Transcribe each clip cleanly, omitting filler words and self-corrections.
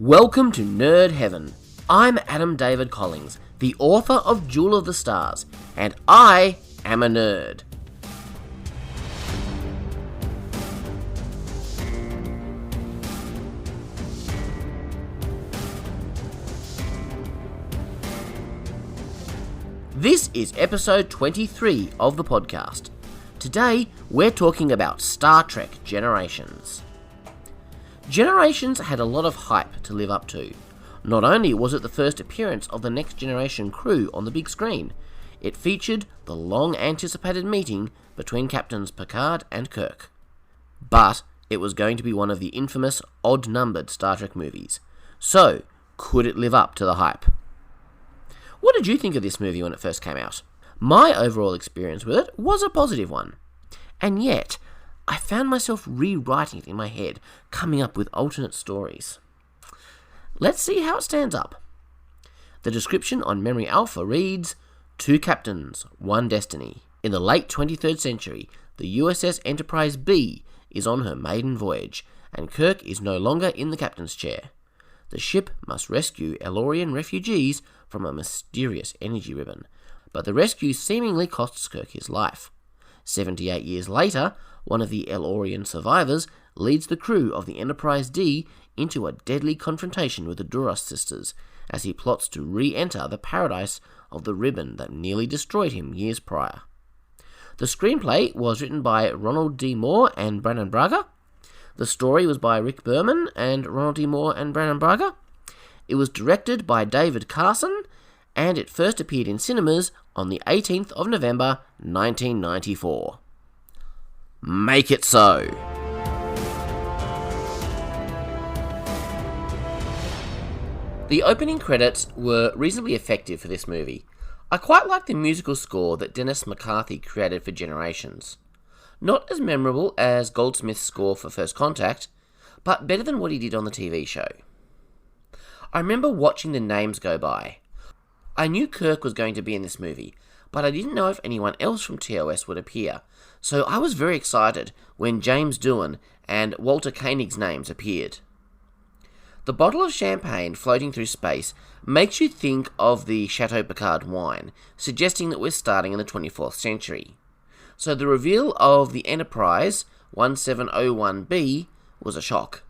Welcome to Nerd Heaven. I'm Adam David Collins, the author of Jewel of the Stars, and I am a nerd. This is episode 23 of the podcast. Today, we're talking about Star Trek Generations. Generations had a lot of hype to live up to. Not only was it the first appearance of the Next Generation crew on the big screen, it featured the long-anticipated meeting between Captains Picard and Kirk. But it was going to be one of the infamous odd-numbered Star Trek movies. So, could it live up to the hype? What did you think of this movie when it first came out? My overall experience with it was a positive one. And yet, I found myself rewriting it in my head, coming up with alternate stories. Let's see how it stands up. The description on Memory Alpha reads, 2 captains, 1 destiny. In the late 23rd century, the USS Enterprise B is on her maiden voyage, and Kirk is no longer in the captain's chair. The ship must rescue Elorian refugees from a mysterious energy ribbon, but the rescue seemingly costs Kirk his life. 78 years later, one of the Elorian survivors leads the crew of the Enterprise D into a deadly confrontation with the Duras sisters as he plots to re-enter the paradise of the ribbon that nearly destroyed him years prior. The screenplay was written by Ronald D. Moore and Brannon Braga. The story was by Rick Berman and Ronald D. Moore and Brannon Braga. It was directed by David Carson, and it first appeared in cinemas on the 18th of November 1994. Make it so! The opening credits were reasonably effective for this movie. I quite like the musical score that Dennis McCarthy created for Generations. Not as memorable as Goldsmith's score for First Contact, but better than what he did on the TV show. I remember watching the names go by. I knew Kirk was going to be in this movie, but I didn't know if anyone else from TOS would appear, so I was very excited when James Doohan and Walter Koenig's names appeared. The bottle of champagne floating through space makes you think of the Chateau Picard wine, suggesting that we're starting in the 24th century. So the reveal of the Enterprise 1701B was a shock.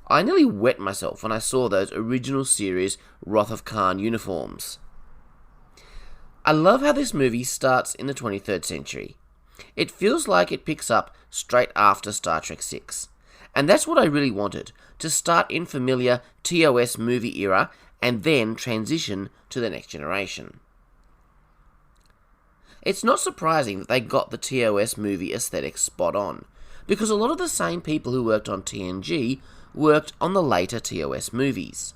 I nearly wet myself when I saw those original series Wrath of Khan uniforms. I love how this movie starts in the 23rd century. It feels like it picks up straight after Star Trek VI. And that's what I really wanted, to start in familiar TOS movie era and then transition to the Next Generation. It's not surprising that they got the TOS movie aesthetic spot on, because a lot of the same people who worked on TNG worked on the later TOS movies.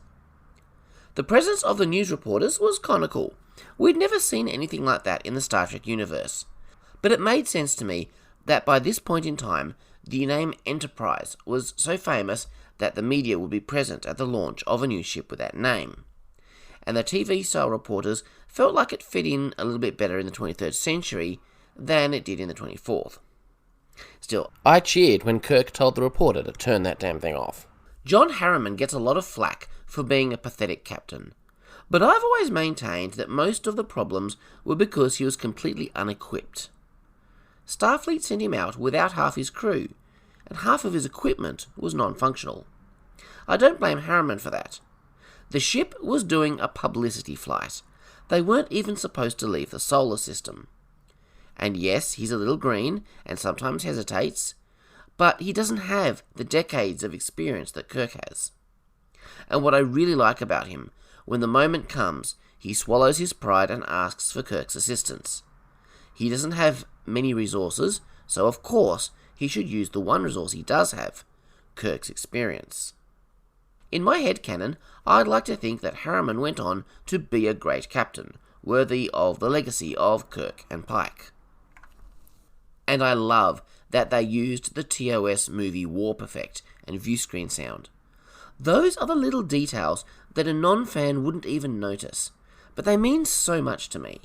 The presence of the news reporters was kinda cool. We'd never seen anything like that in the Star Trek universe, but it made sense to me that by this point in time, the name Enterprise was so famous that the media would be present at the launch of a new ship with that name. And the TV-style reporters felt like it fit in a little bit better in the 23rd century than it did in the 24th. Still, I cheered when Kirk told the reporter to turn that damn thing off. John Harriman gets a lot of flack for being a pathetic captain, but I've always maintained that most of the problems were because he was completely unequipped. Starfleet sent him out without half his crew, and half of his equipment was non-functional. I don't blame Harriman for that. The ship was doing a publicity flight. They weren't even supposed to leave the solar system. And yes, he's a little green, and sometimes hesitates, but he doesn't have the decades of experience that Kirk has. And what I really like about him, when the moment comes, he swallows his pride and asks for Kirk's assistance. He doesn't have many resources, so of course he should use the one resource he does have, Kirk's experience. In my headcanon, I'd like to think that Harriman went on to be a great captain, worthy of the legacy of Kirk and Pike. And I love that they used the TOS movie warp effect and view screen sound. Those are the little details that a non-fan wouldn't even notice, but they mean so much to me.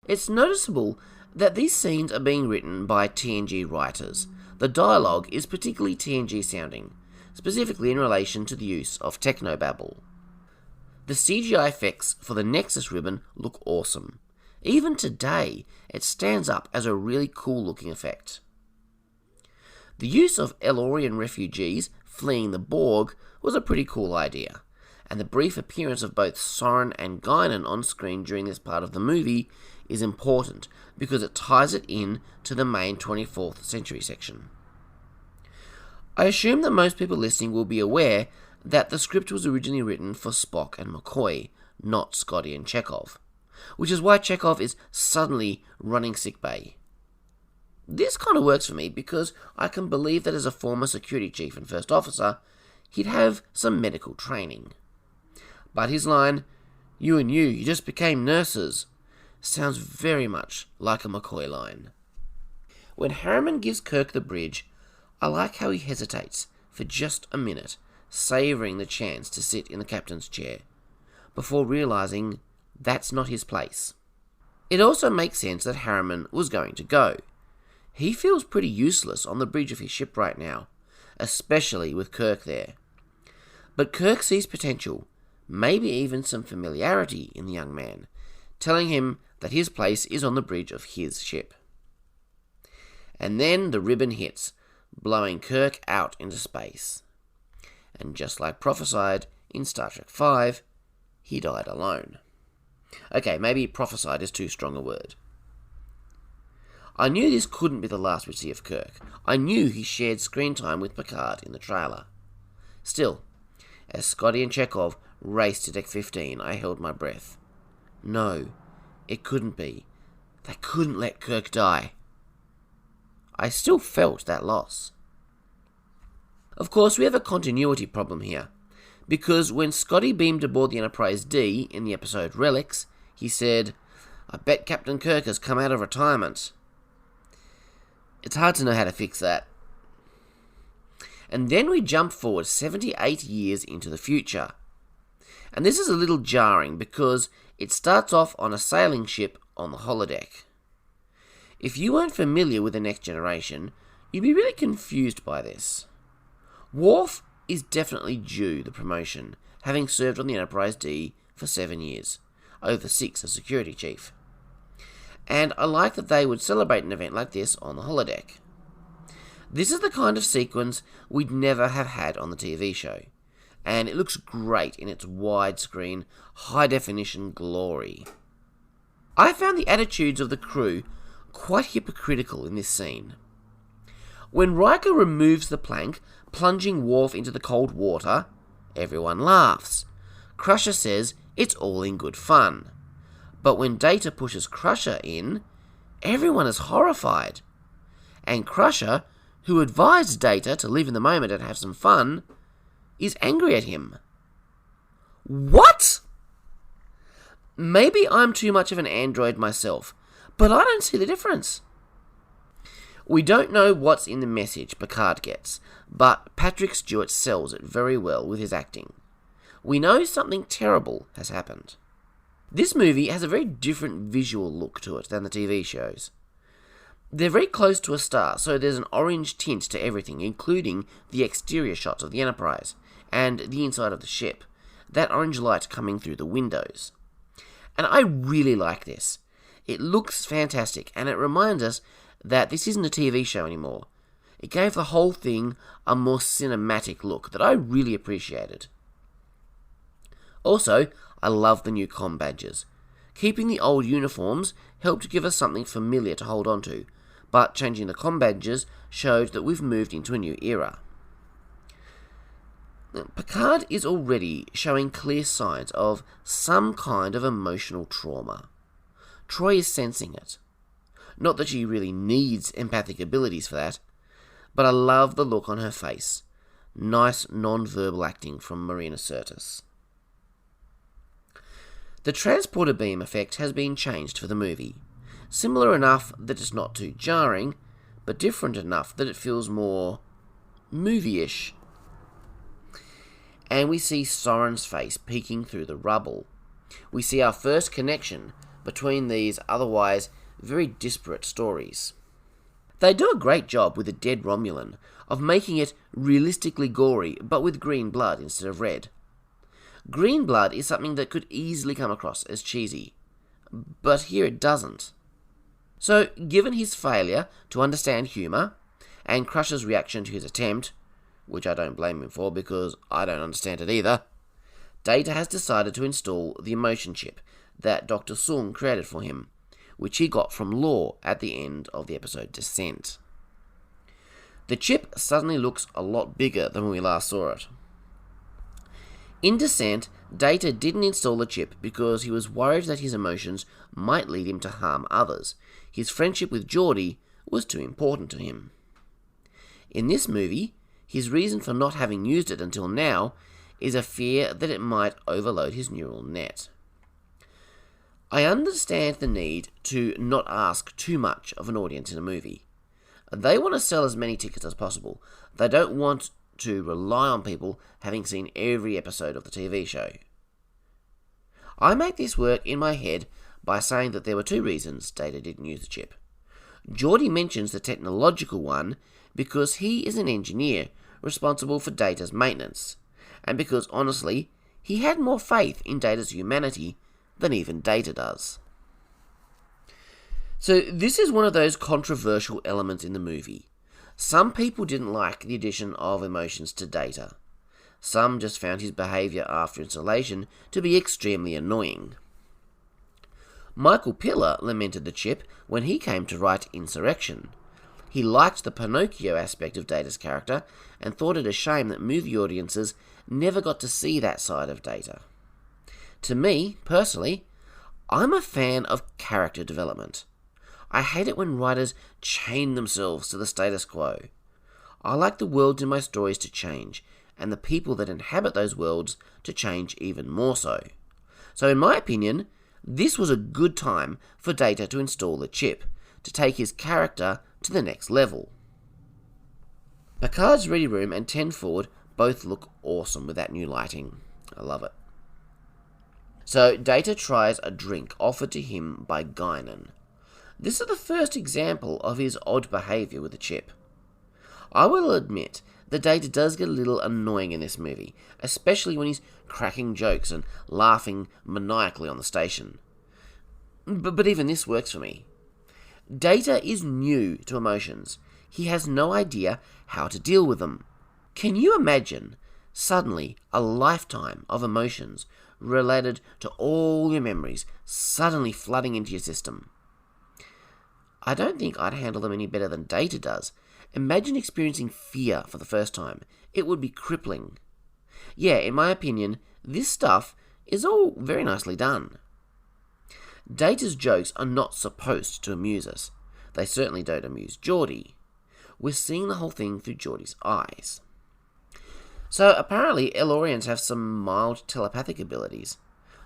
It's noticeable that these scenes are being written by TNG writers. The dialogue is particularly TNG sounding, specifically in relation to the use of technobabble. The CGI effects for the Nexus ribbon look awesome. Even today, it stands up as a really cool looking effect. The use of Elorian refugees fleeing the Borg was a pretty cool idea, and the brief appearance of both Soren and Guinan on screen during this part of the movie is important because it ties it in to the main 24th century section. I assume that most people listening will be aware that the script was originally written for Spock and McCoy, not Scotty and Chekhov, which is why Chekhov is suddenly running sickbay. This kind of works for me because I can believe that as a former security chief and first officer, he'd have some medical training. But his line, "You and you just became nurses," sounds very much like a McCoy line. When Harriman gives Kirk the bridge, I like how he hesitates for just a minute, savouring the chance to sit in the captain's chair, before realising that's not his place. It also makes sense that Harriman was going to go. He feels pretty useless on the bridge of his ship right now, especially with Kirk there. But Kirk sees potential, maybe even some familiarity in the young man, telling him that his place is on the bridge of his ship. And then the ribbon hits, blowing Kirk out into space. And just like prophesied in Star Trek V, he died alone. Okay, maybe prophesied is too strong a word. I knew this couldn't be the last we see of Kirk. I knew he shared screen time with Picard in the trailer. Still, as Scotty and Chekhov raced to Deck 15, I held my breath. No, it couldn't be. They couldn't let Kirk die. I still felt that loss. Of course, we have a continuity problem here, because when Scotty beamed aboard the Enterprise D in the episode Relics, he said, "I bet Captain Kirk has come out of retirement." It's hard to know how to fix that. And then we jump forward 78 years into the future. And this is a little jarring because it starts off on a sailing ship on the holodeck. If you weren't familiar with the Next Generation, you'd be really confused by this. Worf is definitely due the promotion, having served on the Enterprise D for 7 years, over 6 as security chief. And I like that they would celebrate an event like this on the holodeck. This is the kind of sequence we'd never have had on the TV show, and it looks great in its widescreen, high-definition glory. I found the attitudes of the crew quite hypocritical in this scene. When Riker removes the plank, plunging Worf into the cold water, everyone laughs. Crusher says it's all in good fun. But when Data pushes Crusher in, everyone is horrified. And Crusher, who advised Data to live in the moment and have some fun, is angry at him. What? Maybe I'm too much of an android myself, but I don't see the difference. We don't know what's in the message Picard gets, but Patrick Stewart sells it very well with his acting. We know something terrible has happened. This movie has a very different visual look to it than the TV shows. They're very close to a star, so there's an orange tint to everything, including the exterior shots of the Enterprise and the inside of the ship, that orange light coming through the windows. And I really like this. It looks fantastic, and it reminds us that this isn't a TV show anymore. It gave the whole thing a more cinematic look that I really appreciated. Also, I love the new comm badges. Keeping the old uniforms helped give us something familiar to hold on to, but changing the comm badges showed that we've moved into a new era. Picard is already showing clear signs of some kind of emotional trauma. Troy is sensing it. Not that she really needs empathic abilities for that, but I love the look on her face. Nice non-verbal acting from Marina Sirtis. The transporter beam effect has been changed for the movie. Similar enough that it's not too jarring, but different enough that it feels more movie-ish. And we see Soren's face peeking through the rubble. We see our first connection between these otherwise very disparate stories. They do a great job with a dead Romulan of making it realistically gory, but with green blood instead of red. Green blood is something that could easily come across as cheesy, but here it doesn't. So, given his failure to understand humour, and Crusher's reaction to his attempt, which I don't blame him for because I don't understand it either, Data has decided to install the emotion chip that Dr. Sung created for him, which he got from Law at the end of the episode Descent. The chip suddenly looks a lot bigger than when we last saw it. In Descent, Data didn't install the chip because he was worried that his emotions might lead him to harm others. His friendship with Geordi was too important to him. In this movie, his reason for not having used it until now is a fear that it might overload his neural net. I understand the need to not ask too much of an audience in a movie. They want to sell as many tickets as possible. They don't want to rely on people having seen every episode of the TV show. I make this work in my head by saying that there were two reasons Data didn't use the chip. Geordi mentions the technological one because he is an engineer responsible for Data's maintenance, and because, honestly, he had more faith in Data's humanity than even Data does. So this is one of those controversial elements in the movie. Some people didn't like the addition of emotions to Data. Some just found his behaviour after installation to be extremely annoying. Michael Piller lamented the chip when he came to write Insurrection. He liked the Pinocchio aspect of Data's character and thought it a shame that movie audiences never got to see that side of Data. To me, personally, I'm a fan of character development. I hate it when writers chain themselves to the status quo. I like the worlds in my stories to change, and the people that inhabit those worlds to change even more so. So in my opinion, this was a good time for Data to install the chip, to take his character to the next level. Picard's ready room and 10 Forward both look awesome with that new lighting. I love it. So Data tries a drink offered to him by Guinan. This is the first example of his odd behaviour with the chip. I will admit that Data does get a little annoying in this movie, especially when he's cracking jokes and laughing maniacally on the station. But even this works for me. Data is new to emotions. He has no idea how to deal with them. Can you imagine suddenly a lifetime of emotions related to all your memories suddenly flooding into your system? I don't think I'd handle them any better than Data does. Imagine experiencing fear for the first time. It would be crippling. Yeah, in my opinion, this stuff is all very nicely done. Data's jokes are not supposed to amuse us. They certainly don't amuse Geordi. We're seeing the whole thing through Geordi's eyes. So apparently Elorians have some mild telepathic abilities.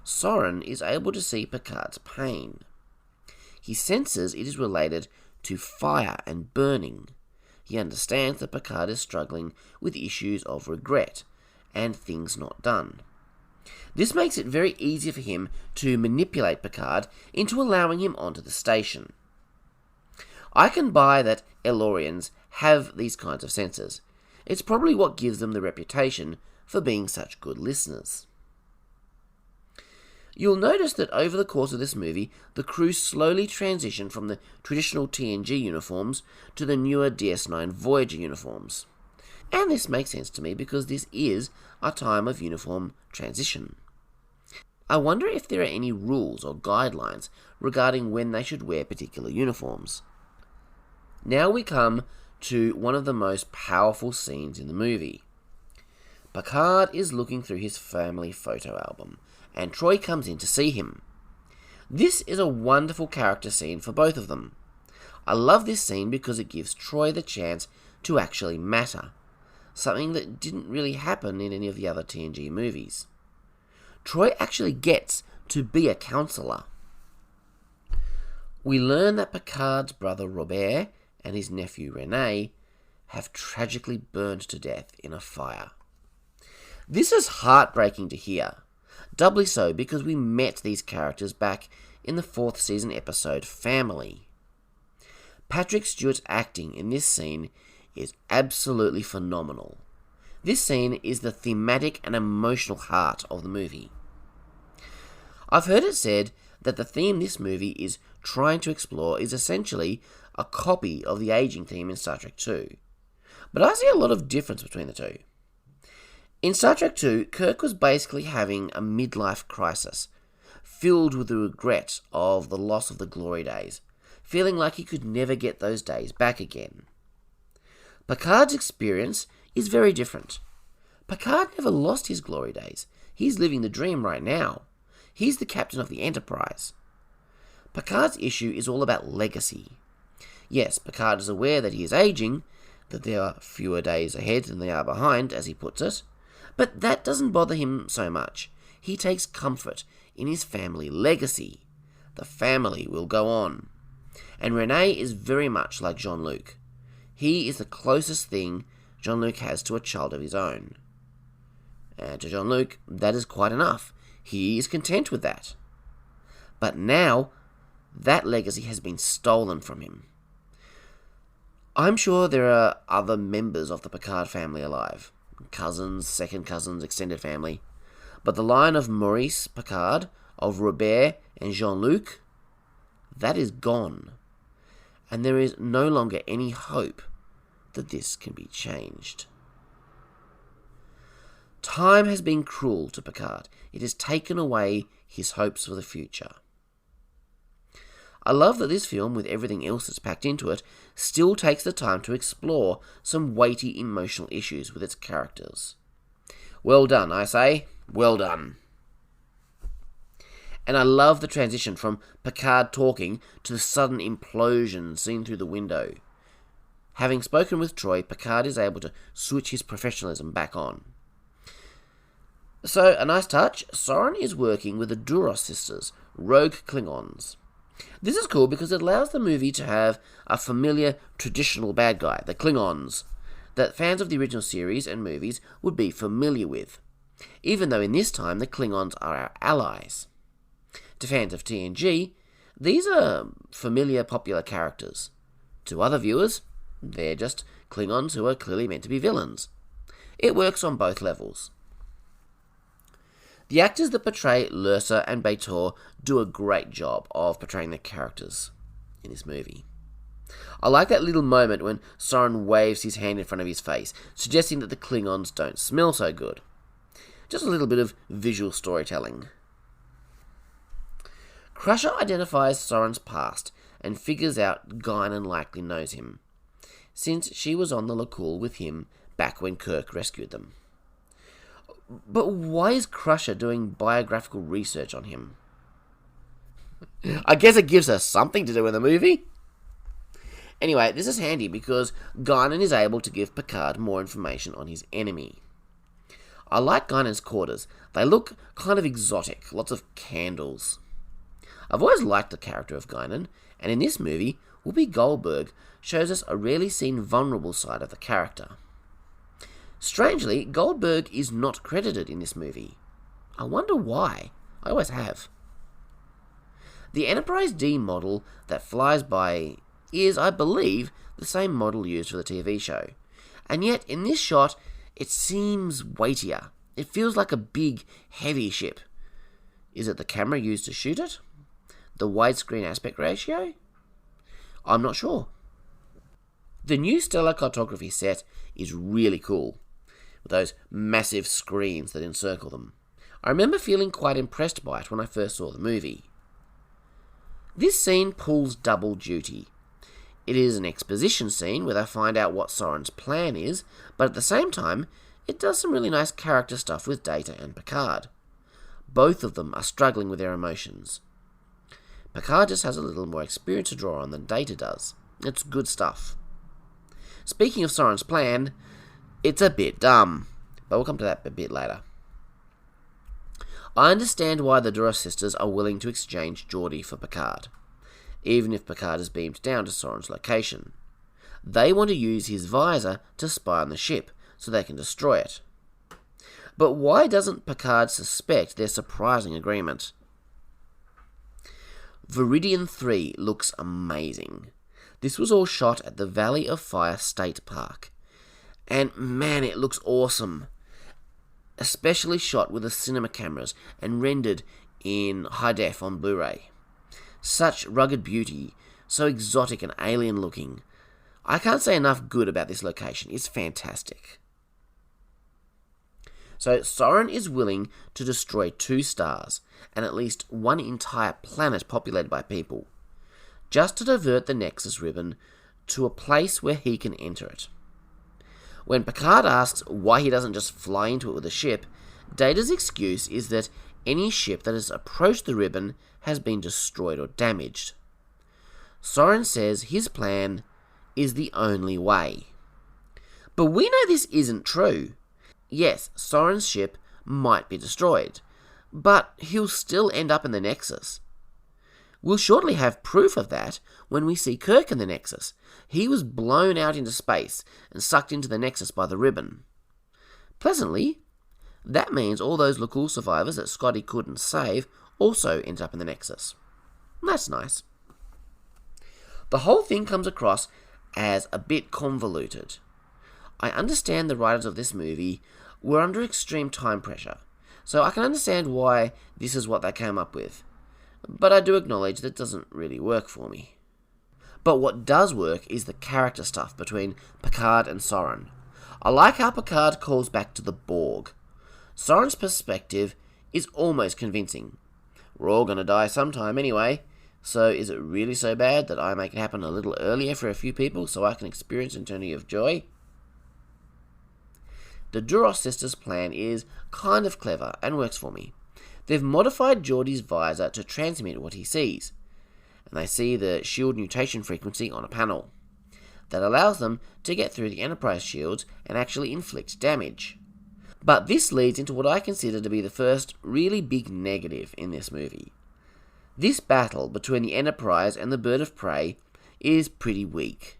Soren is able to see Picard's pain. He senses it is related to fire and burning. He understands that Picard is struggling with issues of regret and things not done. This makes it very easy for him to manipulate Picard into allowing him onto the station. I can buy that Elorians have these kinds of senses. It's probably what gives them the reputation for being such good listeners. You'll notice that over the course of this movie, the crew slowly transition from the traditional TNG uniforms to the newer DS9 Voyager uniforms. And this makes sense to me because this is a time of uniform transition. I wonder if there are any rules or guidelines regarding when they should wear particular uniforms. Now we come to one of the most powerful scenes in the movie. Picard is looking through his family photo album, and Troy comes in to see him. This is a wonderful character scene for both of them. I love this scene because it gives Troy the chance to actually matter, something that didn't really happen in any of the other TNG movies. Troy actually gets to be a counselor. We learn that Picard's brother Robert and his nephew Rene have tragically burned to death in a fire. This is heartbreaking to hear, doubly so because we met these characters back in the 4th season episode Family. Patrick Stewart's acting in this scene is absolutely phenomenal. This scene is the thematic and emotional heart of the movie. I've heard it said that the theme this movie is trying to explore is essentially a copy of the aging theme in Star Trek II. But I see a lot of difference between the two. In Star Trek II, Kirk was basically having a midlife crisis, filled with the regret of the loss of the glory days, feeling like he could never get those days back again. Picard's experience is very different. Picard never lost his glory days. He's living the dream right now. He's the captain of the Enterprise. Picard's issue is all about legacy. Yes, Picard is aware that he is aging, that there are fewer days ahead than they are behind, as he puts it, but that doesn't bother him so much. He takes comfort in his family legacy. The family will go on. And Renee is very much like Jean-Luc. He is the closest thing Jean-Luc has to a child of his own. And to Jean-Luc, that is quite enough. He is content with that. But now, that legacy has been stolen from him. I'm sure there are other members of the Picard family alive. Cousins, second cousins, extended family. But the line of Maurice Picard, of Robert and Jean-Luc, that is gone. And there is no longer any hope that this can be changed. Time has been cruel to Picard. It has taken away his hopes for the future. I love that this film, with everything else that's packed into it, still takes the time to explore some weighty emotional issues with its characters. Well done, I say. Well done. And I love the transition from Picard talking to the sudden implosion seen through the window. Having spoken with Troy, Picard is able to switch his professionalism back on. So, a nice touch, Soren is working with the Duras sisters, rogue Klingons. This is cool because it allows the movie to have a familiar, traditional bad guy, the Klingons, that fans of the original series and movies would be familiar with, even though in this time the Klingons are our allies. To fans of TNG, these are familiar, popular characters. To other viewers, they're just Klingons who are clearly meant to be villains. It works on both levels. The actors that portray Lursa and B'Etor do a great job of portraying the characters in this movie. I like that little moment when Soren waves his hand in front of his face, suggesting that the Klingons don't smell so good. Just a little bit of visual storytelling. Crusher identifies Soren's past and figures out Guinan likely knows him, since she was on the Lakul with him back when Kirk rescued them. But why is Crusher doing biographical research on him? I guess it gives her something to do in the movie. Anyway, this is handy because Guinan is able to give Picard more information on his enemy. I like Guinan's quarters. They look kind of exotic, lots of candles. I've always liked the character of Guinan, and in this movie, Whoopi Goldberg shows us a rarely seen vulnerable side of the character. Strangely, Goldberg is not credited in this movie. I wonder why. I always have. The Enterprise D model that flies by is, I believe, the same model used for the TV show. And yet, in this shot, it seems weightier. It feels like a big, heavy ship. Is it the camera used to shoot it? The widescreen aspect ratio? I'm not sure. The new stellar cartography set is really cool, with those massive screens that encircle them. I remember feeling quite impressed by it when I first saw the movie. This scene pulls double duty. It is an exposition scene where they find out what Soren's plan is, but at the same time, it does some really nice character stuff with Data and Picard. Both of them are struggling with their emotions. Picard just has a little more experience to draw on than Data does. It's good stuff. Speaking of Soren's plan, it's a bit dumb, but we'll come to that a bit later. I understand why the Duras sisters are willing to exchange Geordi for Picard, even if Picard is beamed down to Soren's location. They want to use his visor to spy on the ship, so they can destroy it. But why doesn't Picard suspect their surprising agreement? Viridian 3 looks amazing. This was all shot at the Valley of Fire State Park. And man, it looks awesome. Especially shot with the cinema cameras and rendered in high def on Blu-ray. Such rugged beauty, so exotic and alien looking. I can't say enough good about this location. It's fantastic. So Soren is willing to destroy 2 stars and at least 1 entire planet populated by people, just to divert the Nexus ribbon to a place where he can enter it. When Picard asks why he doesn't just fly into it with a ship, Data's excuse is that any ship that has approached the ribbon has been destroyed or damaged. Soren says his plan is the only way. But we know this isn't true. Yes, Soren's ship might be destroyed, but he'll still end up in the Nexus. We'll shortly have proof of that when we see Kirk in the Nexus. He was blown out into space and sucked into the Nexus by the ribbon. Pleasantly, that means all those L'Cool survivors that Scotty couldn't save also end up in the Nexus. That's nice. The whole thing comes across as a bit convoluted. I understand the writers of this movie were under extreme time pressure, so I can understand why this is what they came up with. But I do acknowledge that doesn't really work for me. But what does work is the character stuff between Picard and Soren. I like how Picard calls back to the Borg. Soren's perspective is almost convincing. We're all going to die sometime anyway, so is it really so bad that I make it happen a little earlier for a few people so I can experience an eternity of joy? The Duros sisters' plan is kind of clever and works for me. They've modified Geordi's visor to transmit what he sees, and they see the shield mutation frequency on a panel. That allows them to get through the Enterprise shields and actually inflict damage. But this leads into what I consider to be the first really big negative in this movie. This battle between the Enterprise and the Bird of Prey is pretty weak,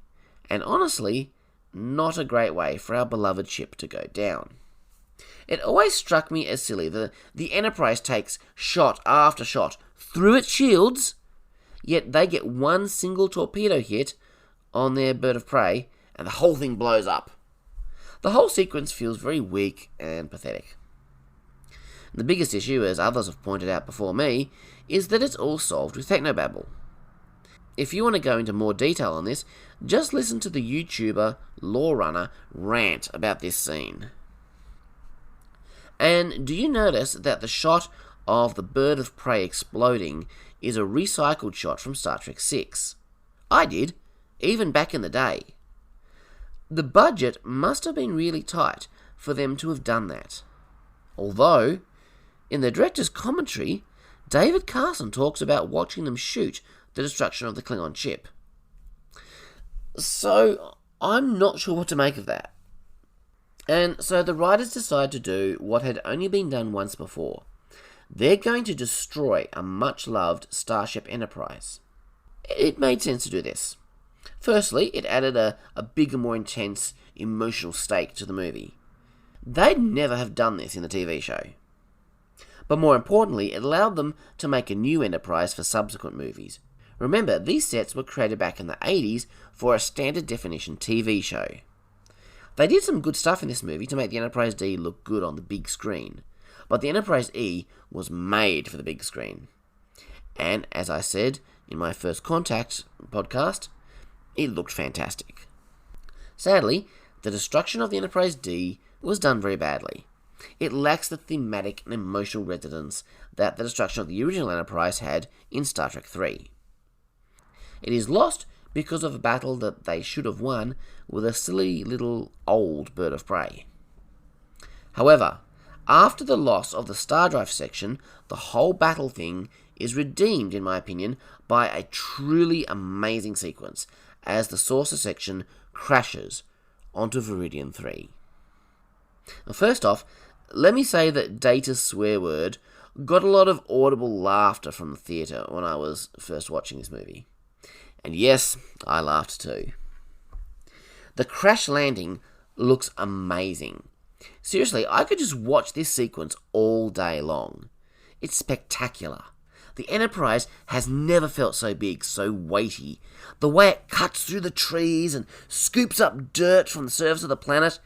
and honestly, not a great way for our beloved ship to go down. It always struck me as silly that the Enterprise takes shot after shot through its shields, yet they get one single torpedo hit on their Bird of Prey, and the whole thing blows up. The whole sequence feels very weak and pathetic. The biggest issue, as others have pointed out before me, is that it's all solved with technobabble. If you want to go into more detail on this, just listen to the YouTuber Lawrunner rant about this scene. And do you notice that the shot of the Bird of Prey exploding is a recycled shot from Star Trek VI? I did, even back in the day. The budget must have been really tight for them to have done that. Although, in the director's commentary, David Carson talks about watching them shoot the destruction of the Klingon ship. So, I'm not sure what to make of that. And so the writers decide to do what had only been done once before. They're going to destroy a much-loved Starship Enterprise. It made sense to do this. Firstly, it added a bigger, more intense emotional stake to the movie. They'd never have done this in the TV show. But more importantly, it allowed them to make a new Enterprise for subsequent movies. Remember, these sets were created back in the 80s for a standard definition TV show. They did some good stuff in this movie to make the Enterprise D look good on the big screen, but the Enterprise E was made for the big screen. And as I said in my First Contact podcast, it looked fantastic. Sadly, the destruction of the Enterprise D was done very badly. It lacks the thematic and emotional resonance that the destruction of the original Enterprise had in Star Trek III. It is lost because of a battle that they should have won with a silly little old Bird of Prey. However, after the loss of the Star Drive section, the whole battle thing is redeemed, in my opinion, by a truly amazing sequence as the Saucer section crashes onto Viridian 3. Now, first off, let me say that Data's swear word got a lot of audible laughter from the theatre when I was first watching this movie. And yes, I laughed too. The crash landing looks amazing. Seriously, I could just watch this sequence all day long. It's spectacular. The Enterprise has never felt so big, so weighty. The way it cuts through the trees and scoops up dirt from the surface of the planet.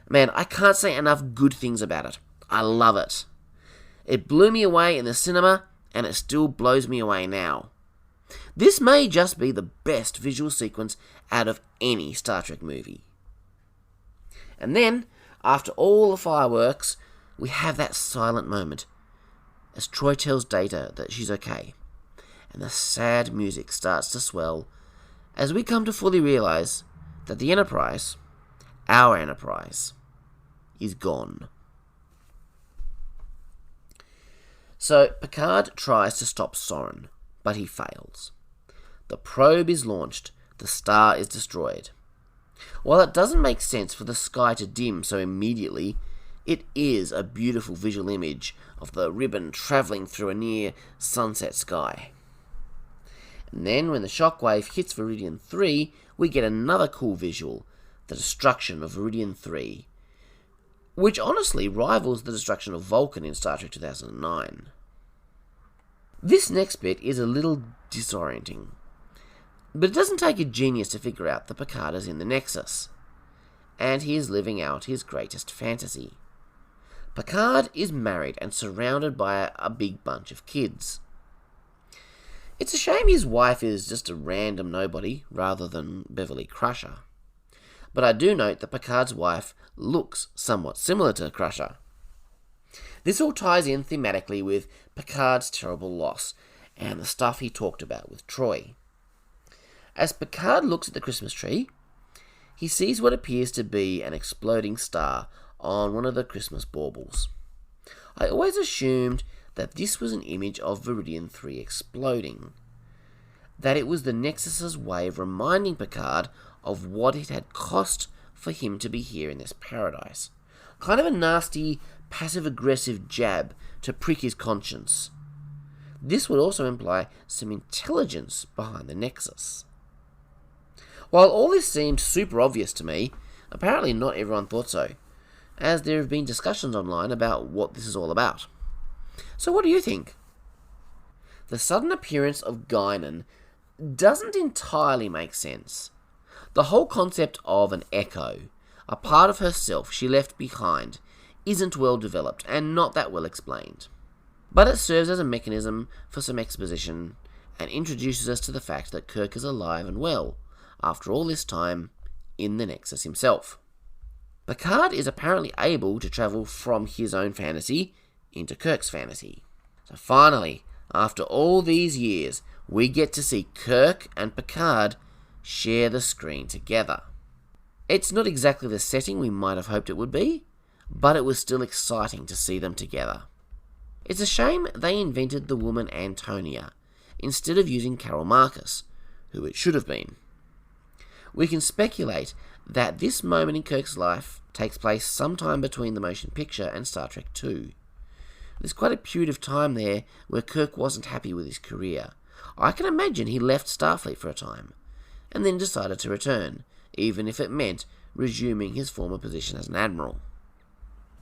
Man, I can't say enough good things about it. I love it. It blew me away in the cinema, and it still blows me away now. This may just be the best visual sequence out of any Star Trek movie. And then, after all the fireworks, we have that silent moment as Troy tells Data that she's okay, and the sad music starts to swell as we come to fully realize that the Enterprise, our Enterprise, is gone. So Picard tries to stop Soren, but he fails. The probe is launched, the star is destroyed. While it doesn't make sense for the sky to dim so immediately, it is a beautiful visual image of the ribbon travelling through a near sunset sky. And then when the shockwave hits Veridian 3, we get another cool visual, the destruction of Veridian 3, which honestly rivals the destruction of Vulcan in Star Trek 2009. This next bit is a little disorienting, but it doesn't take a genius to figure out that Picard is in the Nexus, and he is living out his greatest fantasy. Picard is married and surrounded by a big bunch of kids. It's a shame his wife is just a random nobody rather than Beverly Crusher. But I do note that Picard's wife looks somewhat similar to Crusher. This all ties in thematically with Picard's terrible loss and the stuff he talked about with Troy. As Picard looks at the Christmas tree, he sees what appears to be an exploding star on one of the Christmas baubles. I always assumed that this was an image of Veridian 3 exploding, that it was the Nexus's way of reminding Picard of what it had cost for him to be here in this paradise. Kind of a nasty, passive-aggressive jab to prick his conscience. This would also imply some intelligence behind the Nexus. While all this seemed super obvious to me, apparently not everyone thought so, as there have been discussions online about what this is all about. So what do you think? The sudden appearance of Guinan doesn't entirely make sense. The whole concept of an echo, a part of herself she left behind, isn't well developed and not that well explained. But it serves as a mechanism for some exposition and introduces us to the fact that Kirk is alive and well, after all this time, in the Nexus himself. Picard is apparently able to travel from his own fantasy into Kirk's fantasy. So finally, after all these years, we get to see Kirk and Picard share the screen together. It's not exactly the setting we might have hoped it would be, but it was still exciting to see them together. It's a shame they invented the woman Antonia, instead of using Carol Marcus, who it should have been. We can speculate that this moment in Kirk's life takes place sometime between the motion picture and Star Trek II. There's quite a period of time there where Kirk wasn't happy with his career. I can imagine he left Starfleet for a time, and then decided to return, even if it meant resuming his former position as an admiral.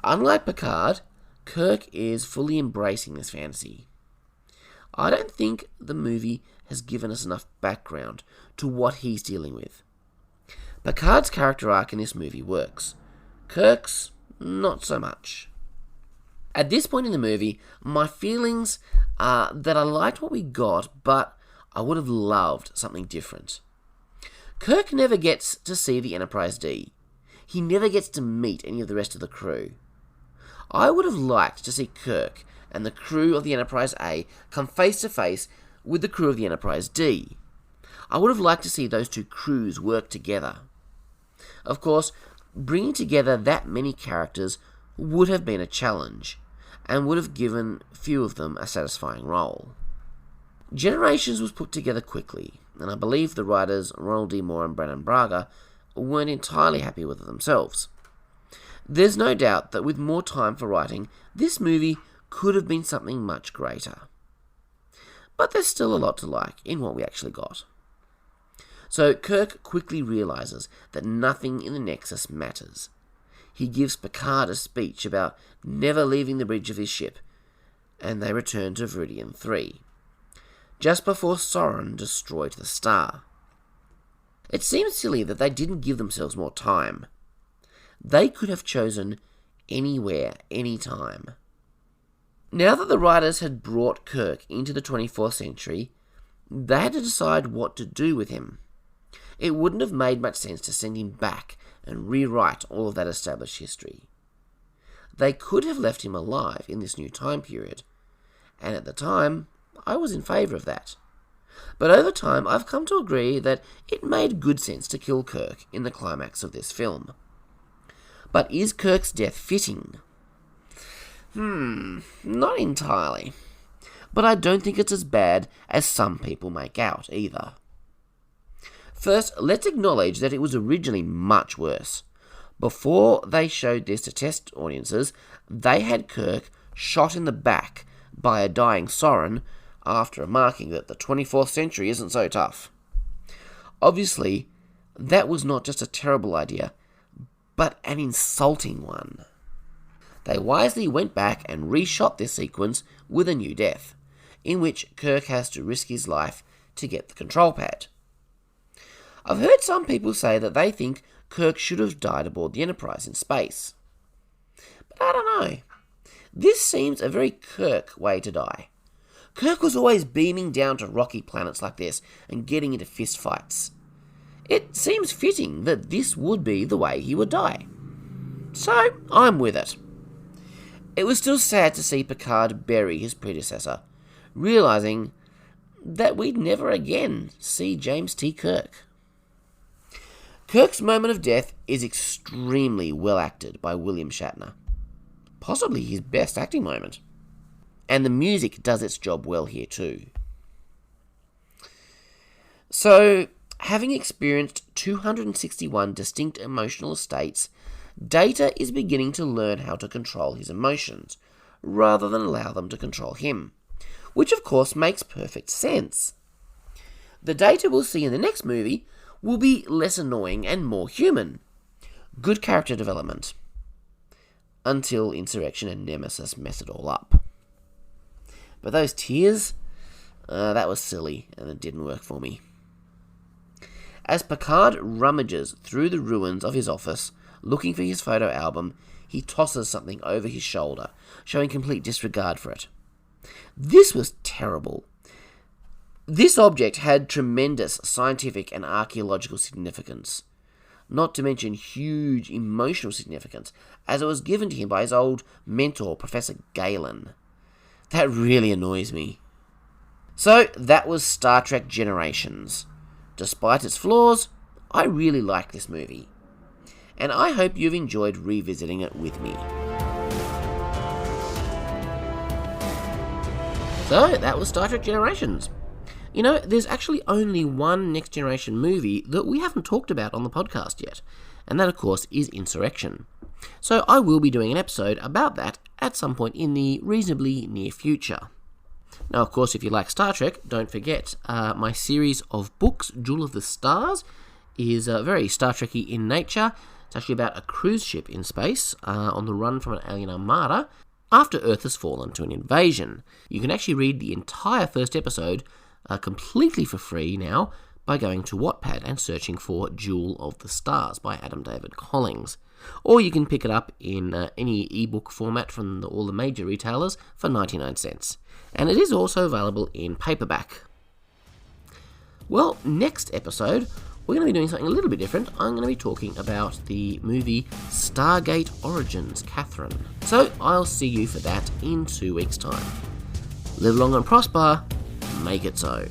Unlike Picard, Kirk is fully embracing this fantasy. I don't think the movie has given us enough background to what he's dealing with. Picard's character arc in this movie works. Kirk's, not so much. At this point in the movie, my feelings are that I liked what we got, but I would have loved something different. Kirk never gets to see the Enterprise D. He never gets to meet any of the rest of the crew. I would have liked to see Kirk and the crew of the Enterprise A come face to face with the crew of the Enterprise D. I would have liked to see those two crews work together. Of course, bringing together that many characters would have been a challenge, and would have given few of them a satisfying role. Generations was put together quickly, and I believe the writers Ronald D. Moore and Brannon Braga weren't entirely happy with it themselves. There's no doubt that with more time for writing, this movie could have been something much greater. But there's still a lot to like in what we actually got. So Kirk quickly realizes that nothing in the Nexus matters. He gives Picard a speech about never leaving the bridge of his ship, and they return to Veridian 3. just before Soren destroyed the star. It seems silly that they didn't give themselves more time. They could have chosen anywhere, anytime. Now that the writers had brought Kirk into the 24th century, they had to decide what to do with him. It wouldn't have made much sense to send him back and rewrite all of that established history. They could have left him alive in this new time period, and at the time, I was in favour of that. But over time, I've come to agree that it made good sense to kill Kirk in the climax of this film. But is Kirk's death fitting? Not entirely. But I don't think it's as bad as some people make out, either. First, let's acknowledge that it was originally much worse. Before they showed this to test audiences, they had Kirk shot in the back by a dying Soren after remarking that the 24th century isn't so tough. Obviously, that was not just a terrible idea, but an insulting one. They wisely went back and reshot this sequence with a new death, in which Kirk has to risk his life to get the control pad. I've heard some people say that they think Kirk should have died aboard the Enterprise in space. But I don't know. This seems a very Kirk way to die. Kirk was always beaming down to rocky planets like this and getting into fistfights. It seems fitting that this would be the way he would die. So, I'm with it. It was still sad to see Picard bury his predecessor, realising that we'd never again see James T. Kirk. Kirk's moment of death is extremely well acted by William Shatner. Possibly his best acting moment. And the music does its job well here too. So, having experienced 261 distinct emotional states, Data is beginning to learn how to control his emotions, rather than allow them to control him, which of course makes perfect sense. The Data we'll see in the next movie will be less annoying and more human. Good character development. Until Insurrection and Nemesis mess it all up. But those tears, that was silly and it didn't work for me. As Picard rummages through the ruins of his office, looking for his photo album, he tosses something over his shoulder, showing complete disregard for it. This was terrible. This object had tremendous scientific and archaeological significance, not to mention huge emotional significance, as it was given to him by his old mentor, Professor Galen. That really annoys me. So, that was Star Trek Generations. Despite its flaws, I really liked this movie. And I hope you've enjoyed revisiting it with me. So, that was Star Trek Generations. You know, there's actually only one Next Generation movie that we haven't talked about on the podcast yet, and that, of course, is Insurrection. So I will be doing an episode about that at some point in the reasonably near future. Now, of course, if you like Star Trek, don't forget, my series of books, Jewel of the Stars, is very Star Trek-y in nature. It's actually about a cruise ship in space on the run from an alien armada after Earth has fallen to an invasion. You can actually read the entire first episode completely for free now by going to Wattpad and searching for Jewel of the Stars by Adam David Collins. Or you can pick it up in any ebook format from all the major retailers for 99 cents. And it is also available in paperback. Well, next episode, we're going to be doing something a little bit different. I'm going to be talking about the movie Stargate Origins, Catherine. So I'll see you for that in 2 weeks' time. Live long and prosper. Make it so.